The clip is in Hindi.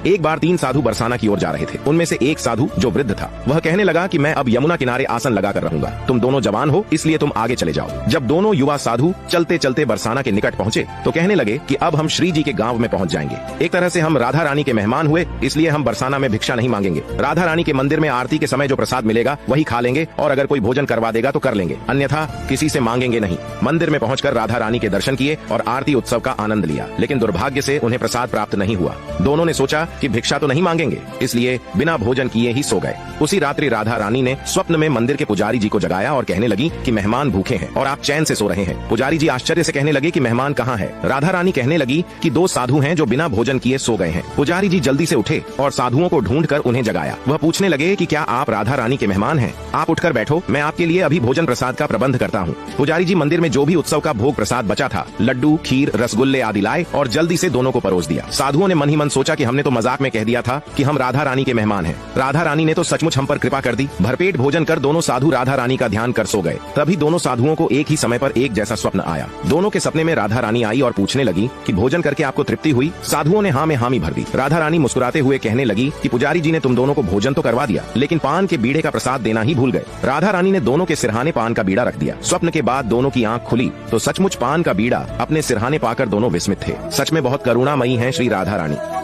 एक बार 3 साधु बरसाना की ओर जा रहे थे। उनमें से एक साधु जो वृद्ध था वह कहने लगा कि मैं अब यमुना किनारे आसन लगाकर रहूंगा। तुम दोनों जवान हो इसलिए तुम आगे चले जाओ। जब दोनों युवा साधु चलते चलते बरसाना के निकट पहुंचे तो कहने लगे कि अब हम श्री जी के गांव में पहुंच जाएंगे। एक तरह से हम राधा रानी के मेहमान हुए, इसलिए हम बरसाना में भिक्षा नहीं मांगेंगे। राधा रानी के मंदिर में आरती के समय जो प्रसाद मिलेगा वही खा लेंगे और अगर कोई भोजन करवा देगा तो कर लेंगे, अन्यथा किसी से मांगेंगे नहीं। मंदिर में पहुंचकर राधा रानी के दर्शन किए और आरती उत्सव का आनंद लिया, लेकिन दुर्भाग्य से उन्हें प्रसाद प्राप्त नहीं हुआ। दोनों ने सोचा कि भिक्षा तो नहीं मांगेंगे, इसलिए बिना भोजन किए ही सो गए। उसी रात्रि राधा रानी ने स्वप्न में मंदिर के पुजारी जी को जगाया और कहने लगी कि मेहमान भूखे हैं और आप चैन से सो रहे हैं। पुजारी जी आश्चर्य से कहने लगे कि मेहमान कहाँ है। राधा रानी कहने लगी कि 2 साधु हैं जो बिना भोजन किए सो गए हैं। पुजारी जी जल्दी से उठे और साधुओं को ढूंढकर उन्हें जगाया। वह पूछने लगे कि क्या आप राधा रानी के मेहमान हैं? आप उठकर बैठो, मैं आपके लिए अभी भोजन प्रसाद का प्रबंध करता हूँ। पुजारी जी मंदिर में जो भी उत्सव का भोग प्रसाद बचा था, लड्डू, खीर, रसगुल्ले आदि लाए और जल्दी से दोनों को परोस दिया। साधुओं ने मन ही मन सोचा कि हमने तो मजाक में कह दिया था कि हम राधा रानी के मेहमान हैं। राधा रानी ने तो सचमुच हम पर कृपा कर दी। भरपेट भोजन कर दोनों साधु राधा रानी का ध्यान कर सो गए। तभी दोनों साधुओं को एक ही समय पर एक जैसा स्वप्न आया। दोनों के सपने में राधा रानी आई और पूछने लगी कि भोजन करके आपको तृप्ति हुई? साधुओं ने हाँ में हामी भर दी। राधा रानी मुस्कुराते हुए कहने लगी कि पुजारी जी ने तुम दोनों को भोजन तो करवा दिया, लेकिन पान के बीड़े का प्रसाद देना ही भूल गए। राधा रानी ने दोनों के सिरहाने पान का बीड़ा रख दिया। स्वप्न के बाद दोनों की आंख खुली तो सचमुच पान का बीड़ा अपने सिरहाने पाकर दोनों विस्मित थे। सच में बहुत करुणामयी हैं श्री राधा रानी।